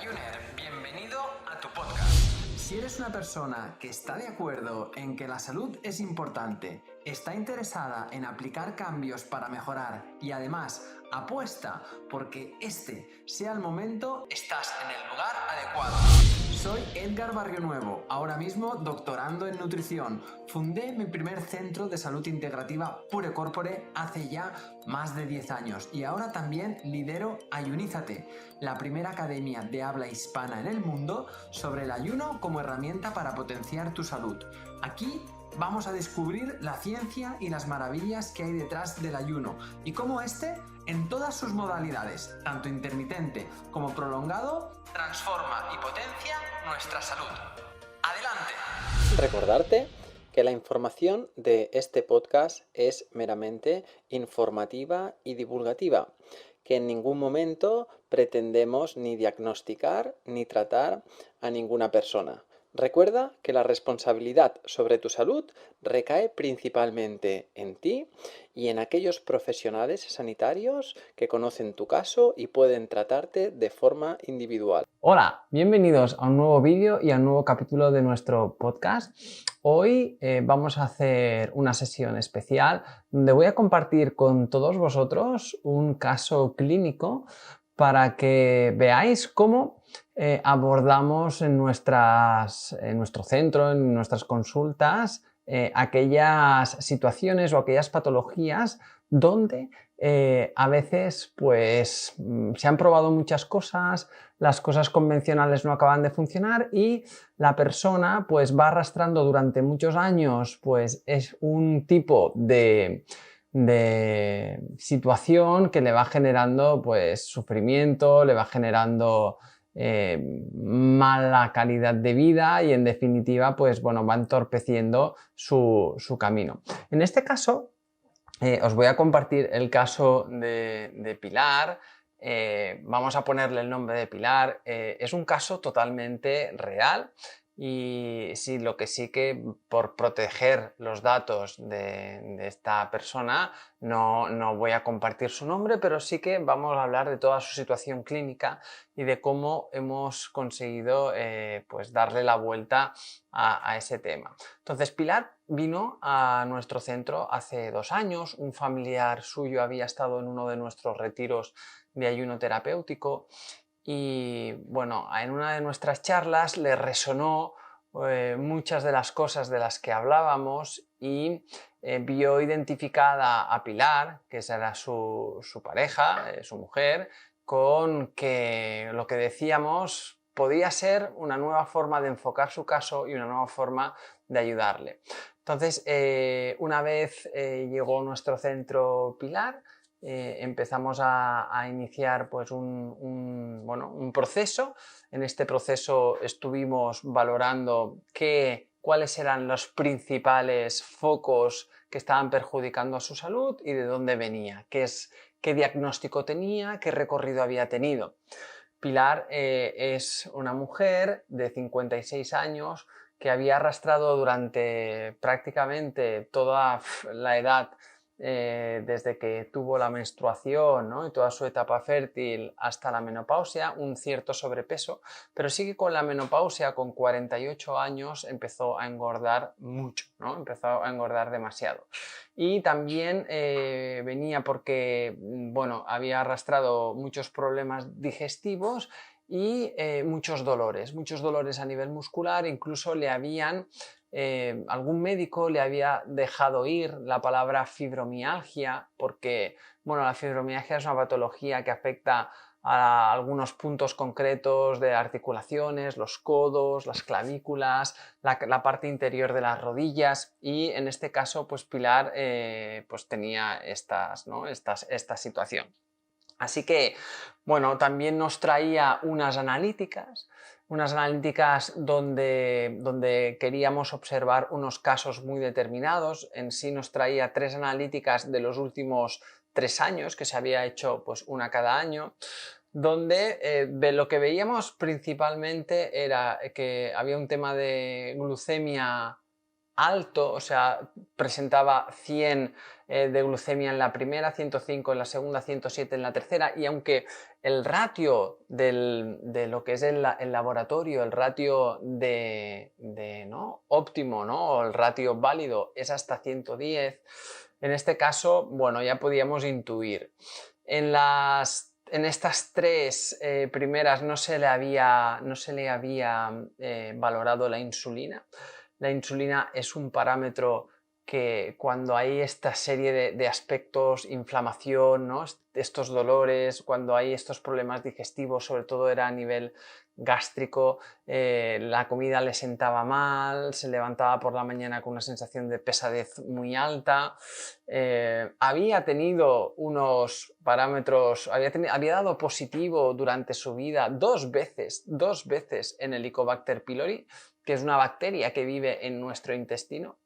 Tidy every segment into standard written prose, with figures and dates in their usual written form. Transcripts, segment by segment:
Ayuner, bienvenido a tu podcast. Si eres una persona que está de acuerdo en que la salud es importante, está interesada en aplicar cambios para mejorar y además apuesta porque este sea el momento, estás en el lugar adecuado. Soy Edgar Barrionuevo, ahora mismo doctorando en nutrición. Fundé mi primer centro de salud integrativa Pure Corpore hace ya más de 10 años y ahora también lidero Ayunízate, la primera academia de habla hispana en el mundo sobre el ayuno como herramienta para potenciar tu salud. Aquí vamos a descubrir la ciencia y las maravillas que hay detrás del ayuno y cómo este, en todas sus modalidades, tanto intermitente como prolongado, transforma y potencia nuestra salud. ¡Adelante! Recordarte que la información de este podcast es meramente informativa y divulgativa, que en ningún momento pretendemos ni diagnosticar ni tratar a ninguna persona. Recuerda que la responsabilidad sobre tu salud recae principalmente en ti y en aquellos profesionales sanitarios que conocen tu caso y pueden tratarte de forma individual. Hola, bienvenidos a un nuevo vídeo y a un nuevo capítulo de nuestro podcast. Hoy vamos a hacer una sesión especial donde voy a compartir con todos vosotros un caso clínico para que veáis cómo abordamos en nuestro centro, en nuestras consultas, aquellas situaciones o aquellas patologías donde a veces pues se han probado muchas cosas, las cosas convencionales no acaban de funcionar y la persona pues va arrastrando durante muchos años pues es un tipo de situación que le va generando pues sufrimiento, le va generando mala calidad de vida y en definitiva pues bueno va entorpeciendo su camino. En este caso os voy a compartir el caso de Pilar. Vamos a ponerle el nombre de Pilar. Es un caso totalmente real y sí, lo que sí que por proteger los datos de esta persona no voy a compartir su nombre, pero sí que vamos a hablar de toda su situación clínica y de cómo hemos conseguido pues darle la vuelta a ese tema. Entonces, Pilar vino a nuestro centro hace 2 años. Un familiar suyo había estado en uno de nuestros retiros de ayuno terapéutico y bueno, en una de nuestras charlas le resonó muchas de las cosas de las que hablábamos y vio identificada a Pilar, que era su pareja, su mujer, con que lo que decíamos podía ser una nueva forma de enfocar su caso y una nueva forma de ayudarle. Entonces, una vez llegó a nuestro centro Pilar, empezamos a iniciar pues un proceso. En este proceso estuvimos valorando cuáles eran los principales focos que estaban perjudicando a su salud y de dónde venía, qué diagnóstico tenía, qué recorrido había tenido. Pilar es una mujer de 56 años que había arrastrado durante prácticamente toda la edad desde que tuvo la menstruación, ¿no? Y toda su etapa fértil hasta la menopausia, un cierto sobrepeso, pero sí que con la menopausia, con 48 años, empezó a engordar mucho, ¿no? Empezó a engordar demasiado. Y también venía porque, bueno, había arrastrado muchos problemas digestivos y muchos dolores a nivel muscular, incluso le habían algún médico le había dejado ir la palabra fibromialgia porque, bueno, la fibromialgia es una patología que afecta a algunos puntos concretos de articulaciones, los codos, las clavículas, la parte interior de las rodillas y en este caso pues Pilar pues tenía esta situación. Así que, bueno, también nos traía unas analíticas donde queríamos observar unos casos muy determinados. En sí nos traía 3 analíticas de los últimos 3 años, que se había hecho pues una cada año, donde lo que veíamos principalmente era que había un tema de glucemia alto, o sea, presentaba 100 de glucemia en la primera, 105 en la segunda, 107 en la tercera, y aunque el ratio de lo que es el laboratorio, el ratio ¿no? óptimo, ¿no? O el ratio válido es hasta 110, en este caso, bueno, ya podíamos intuir. En estas tres primeras no se le había valorado la insulina. La insulina es un parámetro que cuando hay esta serie de aspectos, inflamación, ¿no? Estos dolores, cuando hay estos problemas digestivos, sobre todo era a nivel gástrico, la comida le sentaba mal, se levantaba por la mañana con una sensación de pesadez muy alta, había tenido unos parámetros, había dado positivo durante su vida dos veces en Helicobacter pylori, que es una bacteria que vive en nuestro intestino.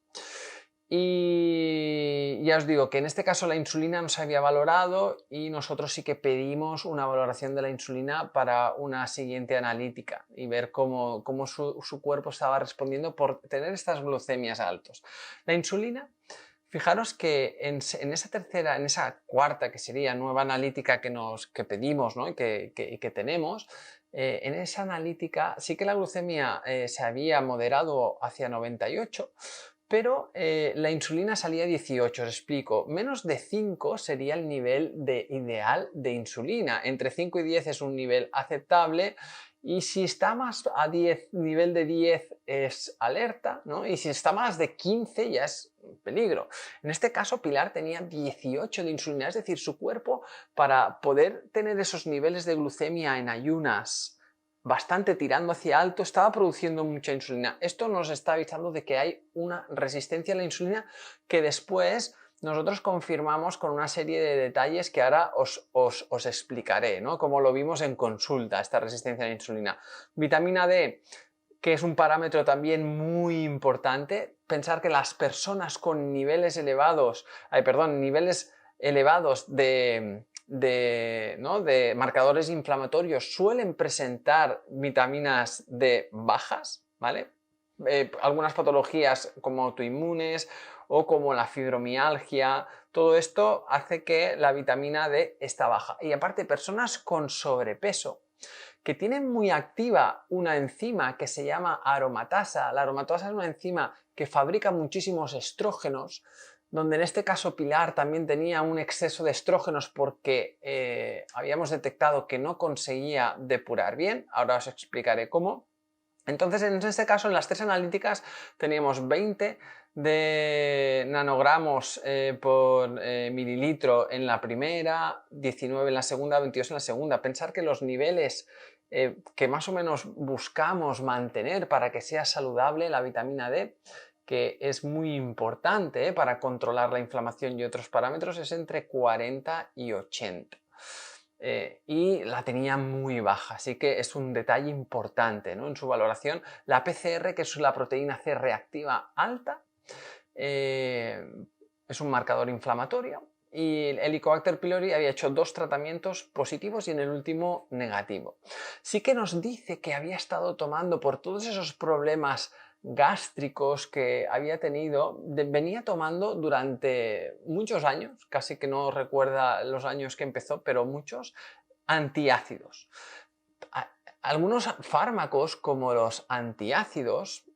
Y ya os digo que en este caso la insulina no se había valorado y nosotros sí que pedimos una valoración de la insulina para una siguiente analítica y ver cómo su cuerpo estaba respondiendo por tener estas glucemias altos. La insulina, fijaros que en esa cuarta, que sería nueva analítica que pedimos, ¿no? y que tenemos, en esa analítica sí que la glucemia se había moderado hacia 98, pero la insulina salía 18, os explico. Menos de 5 sería el nivel ideal de insulina. Entre 5 y 10 es un nivel aceptable. Y si está más a 10, nivel de 10 es alerta, ¿no? Y si está más de 15 ya es peligro. En este caso Pilar tenía 18 de insulina, es decir, su cuerpo, para poder tener esos niveles de glucemia en ayunas bastante tirando hacia alto, estaba produciendo mucha insulina. Esto nos está avisando de que hay una resistencia a la insulina que después nosotros confirmamos con una serie de detalles que ahora os explicaré, ¿no? Como lo vimos en consulta, esta resistencia a la insulina. Vitamina D, que es un parámetro también muy importante. Pensar que las personas con niveles elevados de marcadores inflamatorios suelen presentar vitaminas D bajas, ¿vale? Algunas patologías como autoinmunes o como la fibromialgia, todo esto hace que la vitamina D está baja. Y aparte, personas con sobrepeso que tienen muy activa una enzima que se llama aromatasa. La aromatasa es una enzima que fabrica muchísimos estrógenos, donde en este caso Pilar también tenía un exceso de estrógenos porque habíamos detectado que no conseguía depurar bien. Ahora os explicaré cómo. Entonces, en este caso, en las tres analíticas teníamos 20 de nanogramos por mililitro en la primera, 19 en la segunda, 22 en la segunda. Pensar que los niveles que más o menos buscamos mantener para que sea saludable la vitamina D, que es muy importante para controlar la inflamación y otros parámetros, es entre 40 y 80. Y la tenía muy baja, así que es un detalle importante, ¿no? En su valoración. La PCR, que es la proteína C reactiva alta, es un marcador inflamatorio, y el Helicobacter pylori había hecho 2 tratamientos positivos y en el último negativo. Sí que nos dice que había estado tomando, por todos esos problemas gástricos que había tenido, venía tomando durante muchos años, casi que no recuerda los años que empezó, pero muchos, antiácidos. Algunos fármacos como los antiácidos,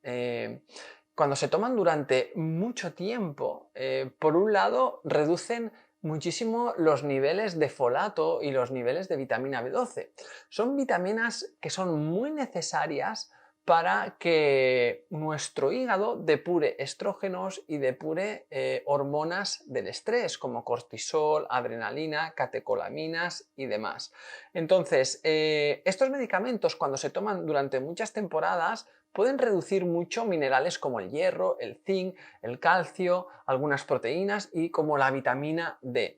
cuando se toman durante mucho tiempo, por un lado reducen muchísimo los niveles de folato y los niveles de vitamina B12. Son vitaminas que son muy necesarias para que nuestro hígado depure estrógenos y depure hormonas del estrés como cortisol, adrenalina, catecolaminas y demás. Entonces, estos medicamentos, cuando se toman durante muchas temporadas, pueden reducir mucho minerales como el hierro, el zinc, el calcio, algunas proteínas y como la vitamina D.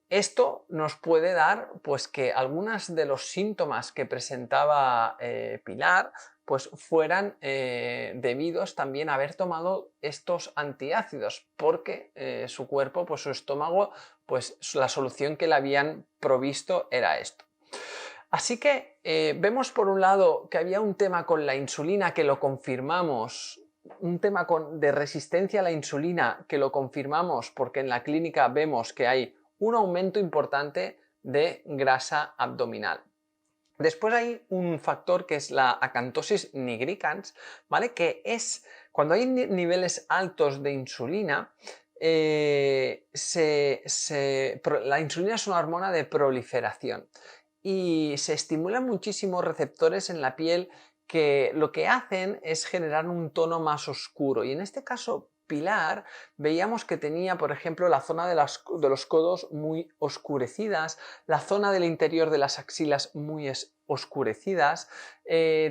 Esto nos puede dar pues que algunos de los síntomas que presentaba Pilar pues fueran debidos también a haber tomado estos antiácidos, porque su cuerpo, pues su estómago, pues la solución que le habían provisto era esto. Así que vemos por un lado que había un tema con la insulina que lo confirmamos un tema de resistencia a la insulina que lo confirmamos porque en la clínica vemos que hay un aumento importante de grasa abdominal. Después hay un factor que es la acantosis nigricans, ¿vale? Que es cuando hay niveles altos de insulina, la insulina es una hormona de proliferación y se estimulan muchísimos receptores en la piel que lo que hacen es generar un tono más oscuro, y en este caso Pilar veíamos que tenía, por ejemplo, la zona de los codos muy oscurecidas, la zona del interior de las axilas muy oscurecidas,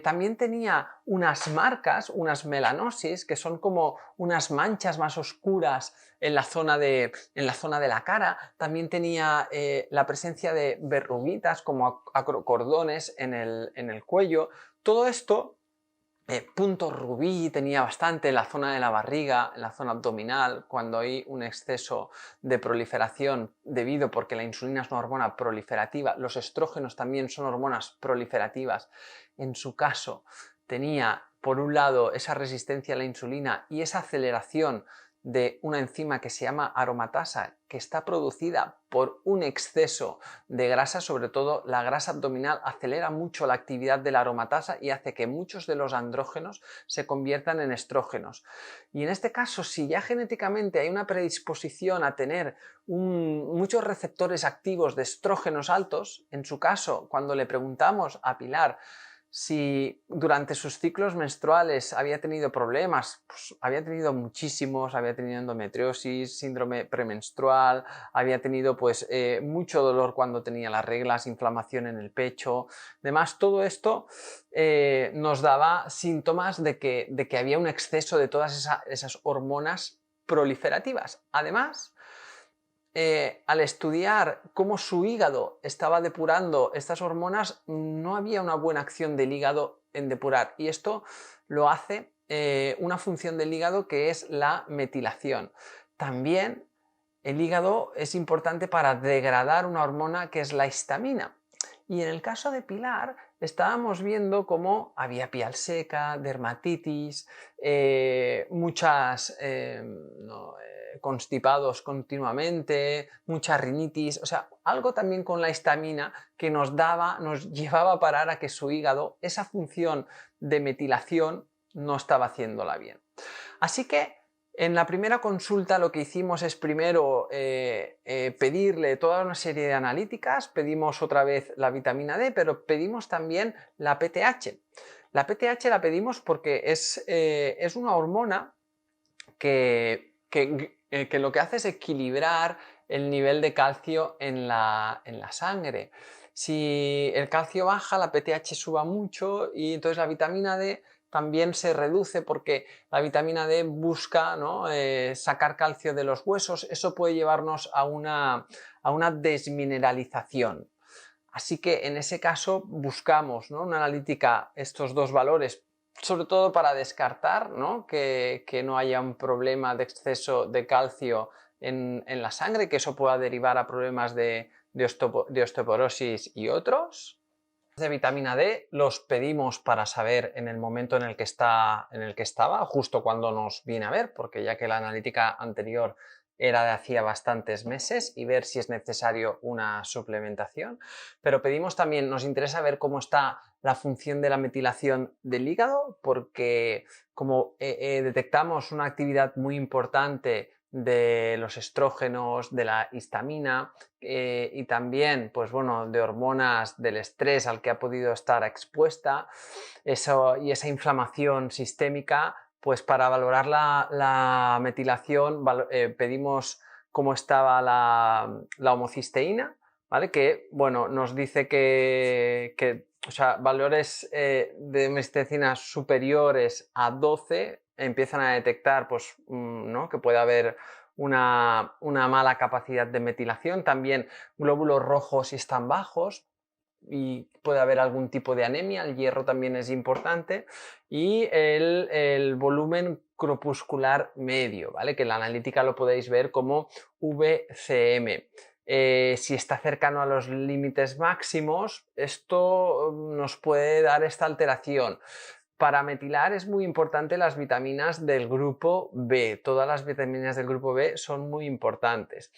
también tenía unas marcas, unas melanosis, que son como unas manchas más oscuras en la zona de la cara, también tenía la presencia de verruguitas como acrocordones en el cuello. Todo esto, punto rubí, tenía bastante en la zona de la barriga, en la zona abdominal, cuando hay un exceso de proliferación debido porque la insulina es una hormona proliferativa, los estrógenos también son hormonas proliferativas. En su caso tenía, por un lado, esa resistencia a la insulina y esa aceleración de una enzima que se llama aromatasa, que está producida por un exceso de grasa, sobre todo la grasa abdominal acelera mucho la actividad de la aromatasa y hace que muchos de los andrógenos se conviertan en estrógenos. Y en este caso, si ya genéticamente hay una predisposición a tener muchos receptores activos de estrógenos altos, en su caso, cuando le preguntamos a Pilar si durante sus ciclos menstruales había tenido problemas, pues había tenido muchísimos, había tenido endometriosis, síndrome premenstrual, había tenido pues mucho dolor cuando tenía las reglas, inflamación en el pecho, además todo esto nos daba síntomas de que había un exceso de todas esas hormonas proliferativas. Además, al estudiar cómo su hígado estaba depurando estas hormonas, no había una buena acción del hígado en depurar, y esto lo hace una función del hígado que es la metilación. También el hígado es importante para degradar una hormona que es la histamina. Y en el caso de Pilar estábamos viendo cómo había piel seca, dermatitis, constipados continuamente, mucha rinitis, o sea, algo también con la histamina que nos llevaba a parar a que su hígado, esa función de metilación, no estaba haciéndola bien. Así que en la primera consulta lo que hicimos es primero pedirle toda una serie de analíticas, pedimos otra vez la vitamina D, pero pedimos también la PTH. La PTH la pedimos porque es una hormona que lo que hace es equilibrar el nivel de calcio en la sangre. Si el calcio baja, la PTH suba mucho y entonces la vitamina D también se reduce porque la vitamina D busca, ¿no?, sacar calcio de los huesos. Eso puede llevarnos a una desmineralización. Así que en ese caso buscamos, ¿no?, una analítica, estos dos valores, sobre todo para descartar, ¿no?, que no haya un problema de exceso de calcio en la sangre, que eso pueda derivar a problemas de osteoporosis y otros. De vitamina D los pedimos para saber en el momento en el que estaba, justo cuando nos viene a ver, porque ya que la analítica anterior era de hacía bastantes meses, y ver si es necesario una suplementación. Pero pedimos también, nos interesa ver cómo está la función de la metilación del hígado, porque como detectamos una actividad muy importante de los estrógenos, de la histamina y también, pues bueno, de hormonas del estrés al que ha podido estar expuesta, y esa inflamación sistémica, pues para valorar la metilación pedimos cómo estaba la homocisteína, ¿vale? Que, bueno, nos dice que o sea, valores de homocisteína superiores a 12 empiezan a detectar, pues, ¿no?, que puede haber una mala capacidad de metilación. También glóbulos rojos si están bajos y puede haber algún tipo de anemia. El hierro también es importante, y el volumen corpuscular medio, ¿vale?, que en la analítica lo podéis ver como VCM. Si está cercano a los límites máximos, esto nos puede dar esta alteración. Para metilar es muy importante las vitaminas del grupo B. Todas las vitaminas del grupo B son muy importantes.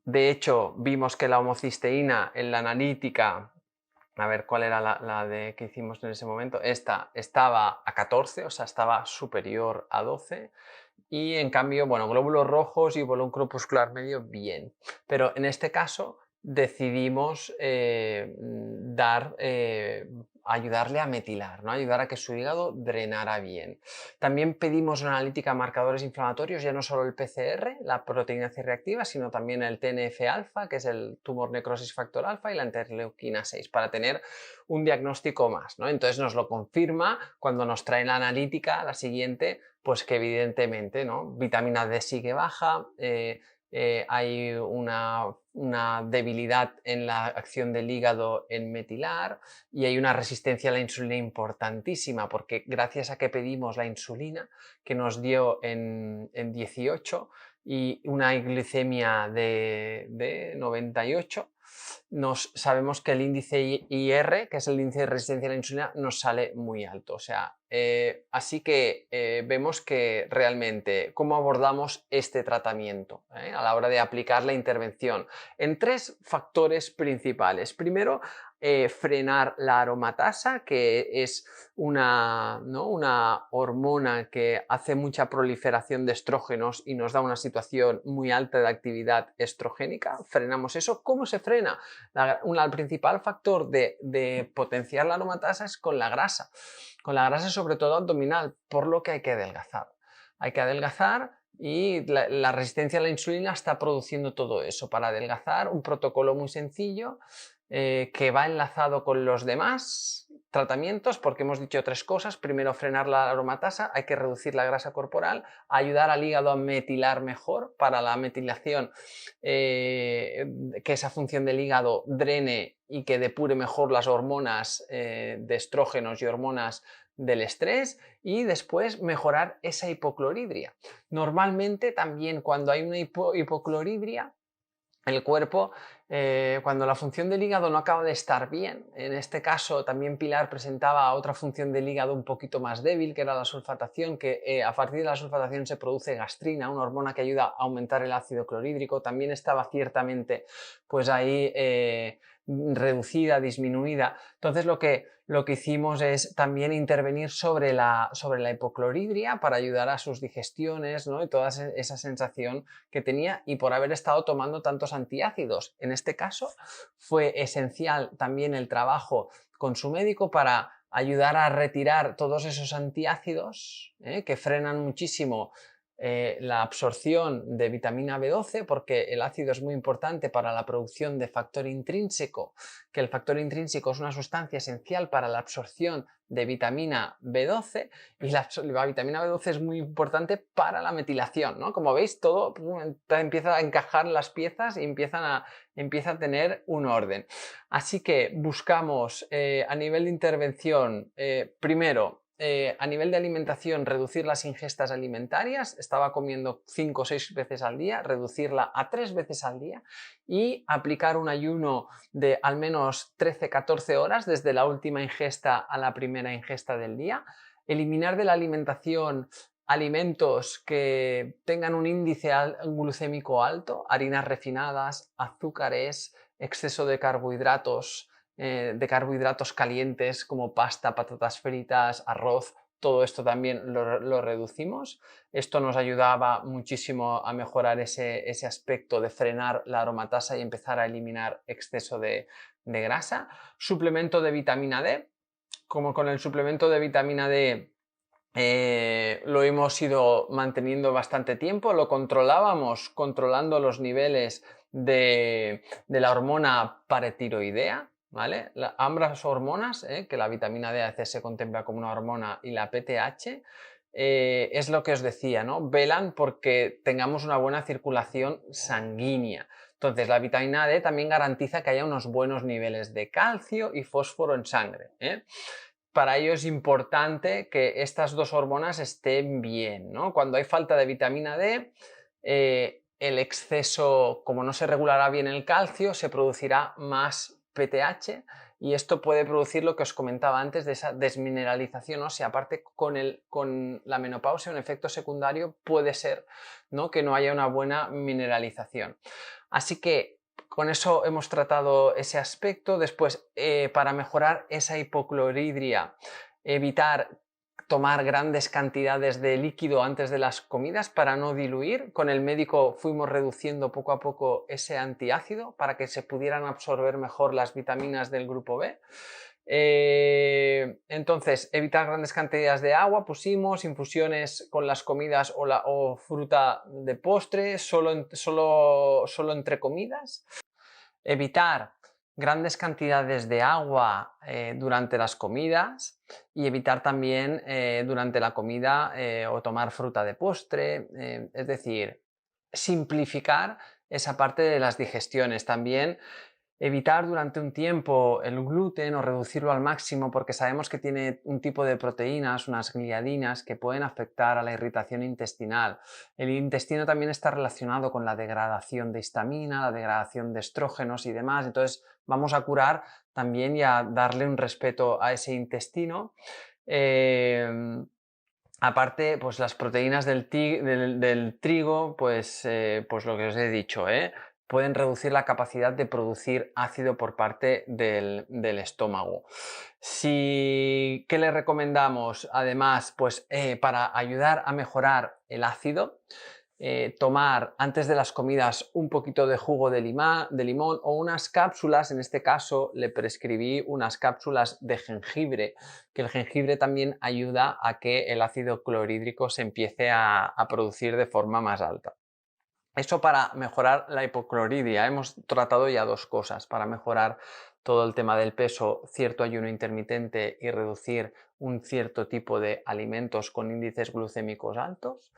De hecho, vimos que la homocisteína en la analítica, a ver cuál era la de que hicimos en ese momento, esta estaba a 14, o sea, estaba superior a 12. Y en cambio, bueno, glóbulos rojos y volumen corpuscular medio, bien. Pero en este caso decidimos ayudarle a metilar, ¿no? Ayudar a que su hígado drenara bien. También pedimos una analítica de marcadores inflamatorios, ya no solo el PCR, la proteína C reactiva, sino también el TNF-alfa, que es el tumor necrosis factor alfa, y la interleuquina 6, para tener un diagnóstico más, ¿no? Entonces nos lo confirma cuando nos traen la analítica, la siguiente, pues que evidentemente, ¿no? Vitamina D sigue baja, hay una debilidad en la acción del hígado en metilar y hay una resistencia a la insulina importantísima, porque gracias a que pedimos la insulina que nos dio en 18 y una glicemia de 98, sabemos que el índice IR, que es el índice de resistencia a la insulina, nos sale muy alto. O sea, así que vemos que realmente cómo abordamos este tratamiento a la hora de aplicar la intervención en 3 factores principales. Primero, frenar la aromatasa, que es una hormona que hace mucha proliferación de estrógenos y nos da una situación muy alta de actividad estrogénica. Frenamos eso. ¿Cómo se frena? El principal factor de potenciar la aromatasa es con la grasa sobre todo abdominal, por lo que hay que adelgazar. Hay que adelgazar y la resistencia a la insulina está produciendo todo eso. Para adelgazar, un protocolo muy sencillo que va enlazado con los demás tratamientos, porque hemos dicho 3 cosas. Primero, frenar la aromatasa, hay que reducir la grasa corporal, ayudar al hígado a metilar mejor para la metilación, que esa función del hígado drene y que depure mejor las hormonas de estrógenos y hormonas del estrés, y después mejorar esa hipocloridria. Normalmente también cuando hay una hipocloridria, el cuerpo, cuando la función del hígado no acaba de estar bien, en este caso también Pilar presentaba otra función del hígado un poquito más débil, que era la sulfatación, que a partir de la sulfatación se produce gastrina, una hormona que ayuda a aumentar el ácido clorhídrico. También estaba ciertamente pues ahí reducida, disminuida. Entonces lo que hicimos es también intervenir sobre la hipocloridria para ayudar a sus digestiones, ¿no? Y toda esa sensación que tenía, y por haber estado tomando tantos antiácidos. En este caso fue esencial también el trabajo con su médico para ayudar a retirar todos esos antiácidos que frenan muchísimo la absorción de vitamina B12, porque el ácido es muy importante para la producción de factor intrínseco, que el factor intrínseco es una sustancia esencial para la absorción de vitamina B12, y la vitamina B12 es muy importante para la metilación, ¿no? Como veis, todo empieza a encajar las piezas y empieza a tener un orden. Así que buscamos a nivel de intervención, primero, a nivel de alimentación, reducir las ingestas alimentarias. Estaba comiendo 5 o 6 veces al día, reducirla a 3 veces al día, y aplicar un ayuno de al menos 13-14 horas desde la última ingesta a la primera ingesta del día. Eliminar de la alimentación alimentos que tengan un índice glucémico alto, harinas refinadas, azúcares, exceso de carbohidratos calientes como pasta, patatas fritas, arroz. Todo esto también lo reducimos. Esto nos ayudaba muchísimo a mejorar ese aspecto de frenar la aromatasa y empezar a eliminar exceso de grasa. Suplemento de vitamina D. Como con el suplemento de vitamina D lo hemos ido manteniendo bastante tiempo, lo controlábamos controlando los niveles de la hormona paratiroidea, ¿vale? Ambas hormonas, que la vitamina D a veces se contempla como una hormona, y la PTH, es lo que os decía, ¿no? Velan porque tengamos una buena circulación sanguínea. Entonces, la vitamina D también garantiza que haya unos buenos niveles de calcio y fósforo en sangre, Para ello es importante que estas 2 hormonas estén bien, ¿no? Cuando hay falta de vitamina D, el exceso, como no se regulará bien el calcio, se producirá más PTH y esto puede producir lo que os comentaba antes de esa desmineralización ósea. Aparte, con la menopausia, un efecto secundario puede ser, ¿no?, que no haya una buena mineralización. Así que con eso hemos tratado ese aspecto. Después, para mejorar esa hipocloridria, evitar tomar grandes cantidades de líquido antes de las comidas para no diluir. Con el médico fuimos reduciendo poco a poco ese antiácido para que se pudieran absorber mejor las vitaminas del grupo B. Entonces, evitar grandes cantidades de agua, pusimos infusiones con las comidas o fruta de postre, solo entre comidas. Evitar grandes cantidades de agua durante las comidas y evitar también durante la comida o tomar fruta de postre, es decir, simplificar esa parte de las digestiones. También evitar durante un tiempo el gluten o reducirlo al máximo, porque sabemos que tiene un tipo de proteínas, unas gliadinas, que pueden afectar a la irritación intestinal. El intestino también está relacionado con la degradación de histamina, la degradación de estrógenos y demás. Entonces vamos a curar también y a darle un respeto a ese intestino. Aparte, pues las proteínas del trigo, pues lo que os he dicho, pueden reducir la capacidad de producir ácido por parte del estómago. ¿Qué le recomendamos? Además, pues para ayudar a mejorar el ácido, tomar antes de las comidas un poquito de jugo de limón o unas cápsulas. En este caso le prescribí unas cápsulas de jengibre, que el jengibre también ayuda a que el ácido clorhídrico se empiece a producir de forma más alta. Eso para mejorar la hipocloridria. Hemos tratado ya dos cosas: para mejorar todo el tema del peso, cierto ayuno intermitente y reducir un cierto tipo de alimentos con índices glucémicos altos.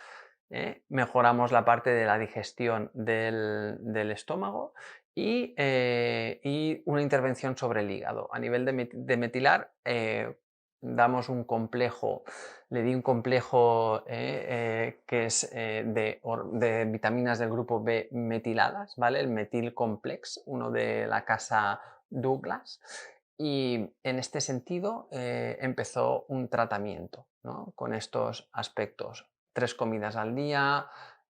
Mejoramos la parte de la digestión del estómago y una intervención sobre el hígado. A nivel de metilar, damos un complejo, le di un complejo que es de vitaminas del grupo B metiladas, ¿vale? El Metil Complex, uno de la casa Douglas. Y en este sentido empezó un tratamiento, ¿no?, con estos aspectos: 3 comidas al día,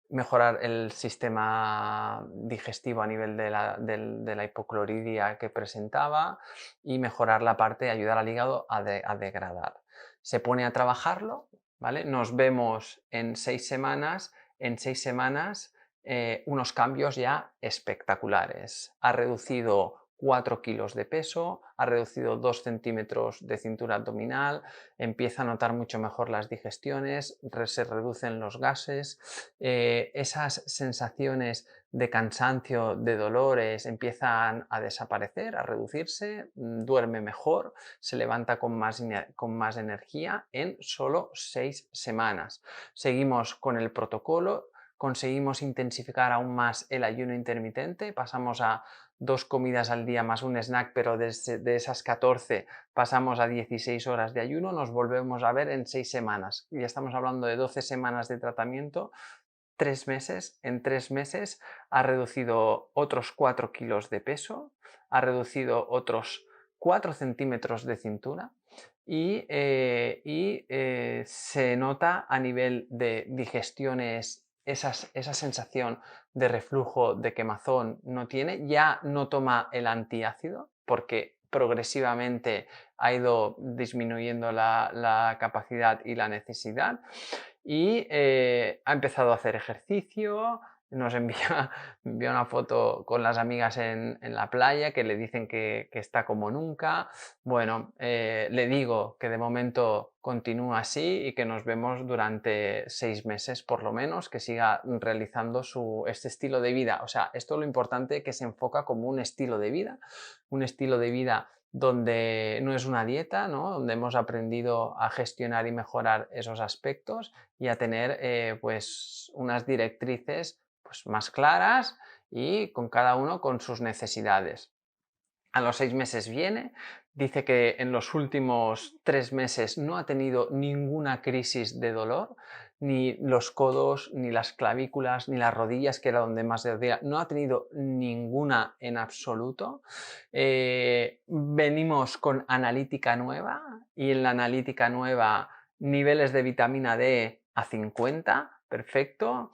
mejorar el sistema digestivo a nivel de la hipocloridria que presentaba y mejorar la parte de ayudar al hígado a degradar. Se pone a trabajarlo, ¿vale? Nos vemos en 6 semanas. En 6 semanas unos cambios ya espectaculares. Ha reducido 4 kilos de peso, ha reducido 2 centímetros de cintura abdominal, empieza a notar mucho mejor las digestiones, se reducen los gases, esas sensaciones de cansancio, de dolores empiezan a desaparecer, a reducirse, duerme mejor, se levanta con más energía en solo 6 semanas. Seguimos con el protocolo, conseguimos intensificar aún más el ayuno intermitente, pasamos a 2 comidas al día más un snack, pero de esas 14 pasamos a 16 horas de ayuno. Nos volvemos a ver en 6 semanas. Ya estamos hablando de 12 semanas de tratamiento, 3 meses. En 3 meses ha reducido otros 4 kilos de peso, ha reducido otros 4 centímetros de cintura y se nota a nivel de digestiones esa sensación de reflujo, de quemazón no tiene. Ya no toma el antiácido porque progresivamente ha ido disminuyendo la capacidad y la necesidad, y ha empezado a hacer ejercicio. Nos envía una foto con las amigas en la playa, que le dicen que está como nunca. Bueno, le digo que de momento continúa así y que nos vemos durante 6 meses por lo menos, que siga realizando este estilo de vida. O sea, esto es lo importante, que se enfoca como un estilo de vida donde no es una dieta, ¿no?, donde hemos aprendido a gestionar y mejorar esos aspectos y a tener pues unas directrices pues más claras y con cada uno con sus necesidades. A los 6 meses viene, dice que en los últimos 3 meses no ha tenido ninguna crisis de dolor, ni los codos, ni las clavículas, ni las rodillas, que era donde más dolía. No ha tenido ninguna en absoluto. Venimos con analítica nueva y en la analítica nueva niveles de vitamina D a 50, perfecto.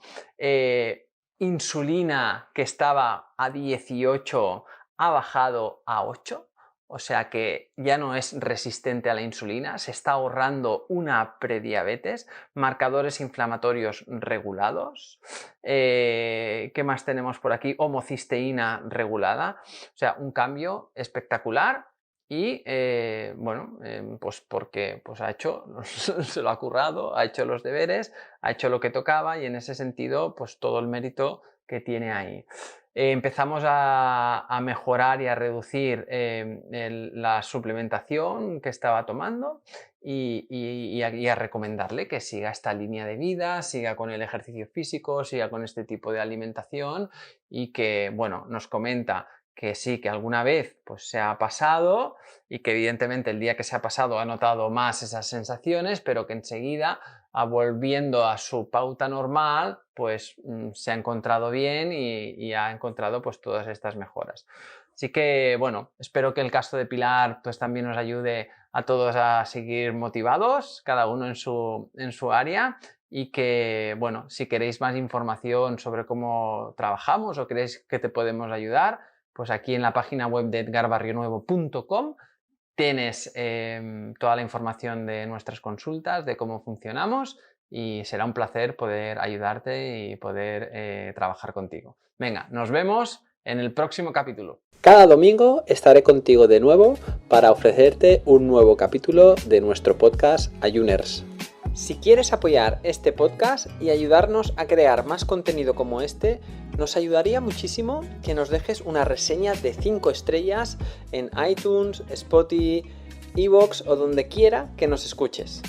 Insulina que estaba a 18 ha bajado a 8. O sea que ya no es resistente a la insulina, se está ahorrando una prediabetes, marcadores inflamatorios regulados. ¿Qué más tenemos por aquí? Homocisteína regulada. O sea, un cambio espectacular y pues porque pues ha hecho, se lo ha currado, ha hecho los deberes, ha hecho lo que tocaba y en ese sentido pues todo el mérito que tiene ahí. Empezamos a mejorar y a reducir la suplementación que estaba tomando y a recomendarle que siga esta línea de vida, siga con el ejercicio físico, siga con este tipo de alimentación y que, bueno, nos comenta que sí, que alguna vez pues, se ha pasado y que evidentemente el día que se ha pasado ha notado más esas sensaciones, pero que enseguida, volviendo a su pauta normal, pues se ha encontrado bien y ha encontrado pues todas estas mejoras. Así que, bueno, espero que el caso de Pilar pues también nos ayude a todos a seguir motivados, cada uno en su área. Y que, bueno, si queréis más información sobre cómo trabajamos o queréis que te podemos ayudar, pues aquí en la página web de edgarbarrionuevo.com tienes toda la información de nuestras consultas, de cómo funcionamos y será un placer poder ayudarte y poder trabajar contigo. Venga, nos vemos en el próximo capítulo. Cada domingo estaré contigo de nuevo para ofrecerte un nuevo capítulo de nuestro podcast Ayuners. Si quieres apoyar este podcast y ayudarnos a crear más contenido como este, nos ayudaría muchísimo que nos dejes una reseña de 5 estrellas en iTunes, Spotify, iVoox o donde quiera que nos escuches.